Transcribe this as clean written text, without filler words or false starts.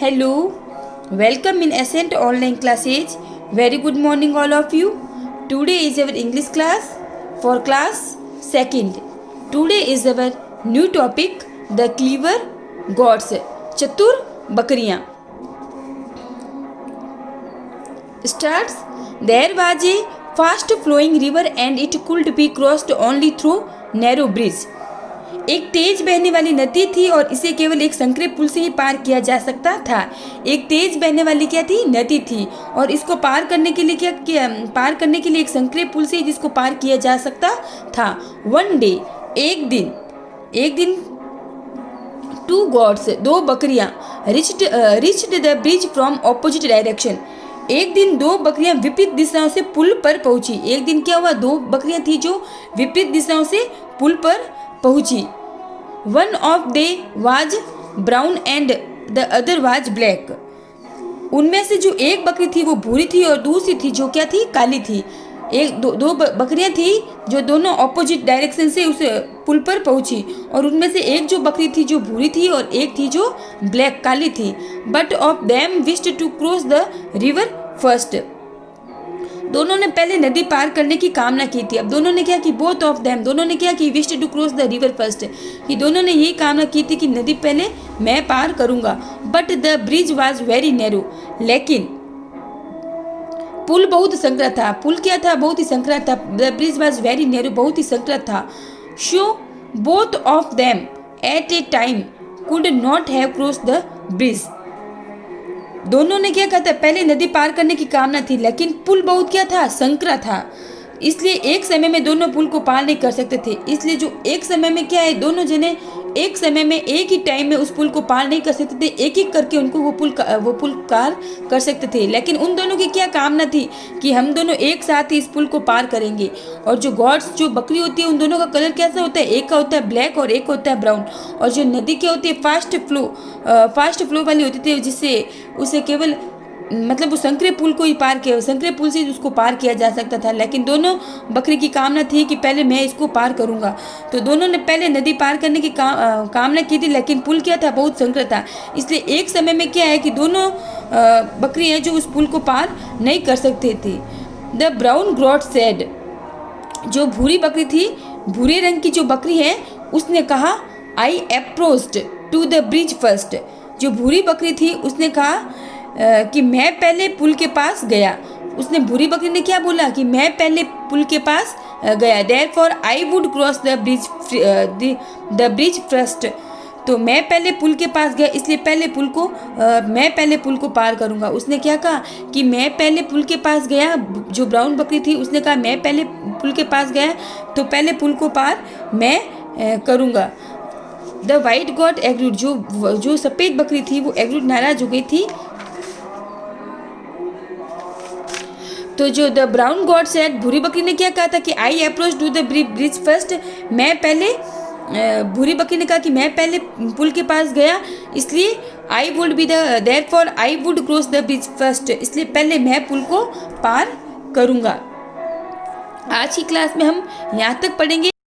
Hello, welcome in Ascent online classes. Very good morning all of you. Today is our English class for class 2nd. Today is our new topic, the clever goats, चतुर बकरियां. Starts, there was a fast flowing river and it could be crossed only through narrow bridge. एक तेज बहने वाली नदी थी और इसे केवल एक संकरे पुल से ही पार किया जा सकता था. एक तेज बहने वाली क्या थी? नदी थी. और इसको पार करने के लिए पार करने के लिए एक संकरे पुल से जिसको पार किया जा सकता था. वन डे, एक दिन टू गॉड्स, दो बकरियां reached the bridge from opposite direction. एक दिन दो बकरियां विपरीत दिशाओं से पुल पर पहुंची. एक दिन क्या हुआ? दो बकरियां थी जो विपरीत दिशाओं से पुल पर पहुंची. One of they was brown and the other was black. उनमें से जो एक बकरी थी वो भूरी थी और दूसरी थी जो क्या थी? काली थी. दो बकरियां थी जो दोनों ऑपोजिट डायरेक्शन से उस पुल पर पहुंची और उनमें से एक जो बकरी थी जो भूरी थी और एक थी जो ब्लैक काली थी. Both of them wished to cross the river first. दोनों ने पहले नदी पार करने की कामना की थी. अब दोनों ने क्या की? बोथ ऑफ देम, दोनों ने क्या की? Wished to cross the river first, कि दोनों ने यही कामना की थी कि नदी पहले मैं पार करूंगा. But the bridge was very narrow, लेकिन पुल बहुत संकरा था. पुल क्या था? बहुत ही संकरा था. The bridge was very narrow, बहुत ही संकरा था. So both of them at A time could not have cross the bridge. दोनों ने क्या कहा था? पहले नदी पार करने की कामना थी लेकिन पुल बहुत क्या था? संकरा था. इसलिए एक समय में दोनों पुल को पार नहीं कर सकते थे. इसलिए जो एक समय में क्या है, दोनों जने एक समय में एक ही टाइम में उस पुल को पार नहीं कर सकते थे. एक एक करके उनको वो पुल पार कर सकते थे. लेकिन उन दोनों की क्या कामना थी कि हम दोनों एक साथ ही इस पुल को पार करेंगे. और जो गॉड्स, जो बकरी होती है, उन दोनों का कलर कैसा होता है? एक का होता है ब्लैक और एक होता है ब्राउन. और जो नदी क्या होती है? फास्ट फ्लो वाली होती थी, जिससे उसे केवल मतलब उस संकरे पुल को ही पार किया, संकरे पुल से उसको पार किया जा सकता था. लेकिन दोनों बकरी की कामना थी कि पहले मैं इसको पार करूंगा. तो दोनों ने पहले नदी पार करने की कामना की थी लेकिन पुल क्या था? बहुत संकरा था. इसलिए एक समय में क्या है कि दोनों बकरी हैं जो उस पुल को पार नहीं कर सकते थे. द ब्राउन गॉड सेड, जो भूरी बकरी थी, भूरे रंग की जो बकरी है, उसने कहा I approached to the bridge first. जो भूरी बकरी थी उसने कहा कि मैं पहले पुल के पास गया. उसने, भूरी बकरी ने क्या बोला? कि मैं पहले पुल के पास गया. Therefore I would cross the bridge first. तो मैं पहले पुल के पास गया, इसलिए मैं पहले पुल को पार करूंगा. उसने क्या कहा? कि मैं पहले पुल के पास गया. जो ब्राउन बकरी थी उसने कहा मैं पहले पुल के पास गया तो पहले पुल को पार मैं करूंगा. द वाइट गॉट एग्रीड, जो सफ़ेद बकरी थी वो एग्रीड, नाराज हो गई थी. तो जो द ब्राउन गॉड सेड, भूरी बकरी ने क्या कहा था? कि I approach to the bridge first. मैं पहले, भूरी बकरी ने कहा कि मैं पहले पुल के पास गया, इसलिए I would be therefore I would cross the bridge first, इसलिए पहले मैं पुल को पार करूंगा. आज की क्लास में हम यहाँ तक पढ़ेंगे.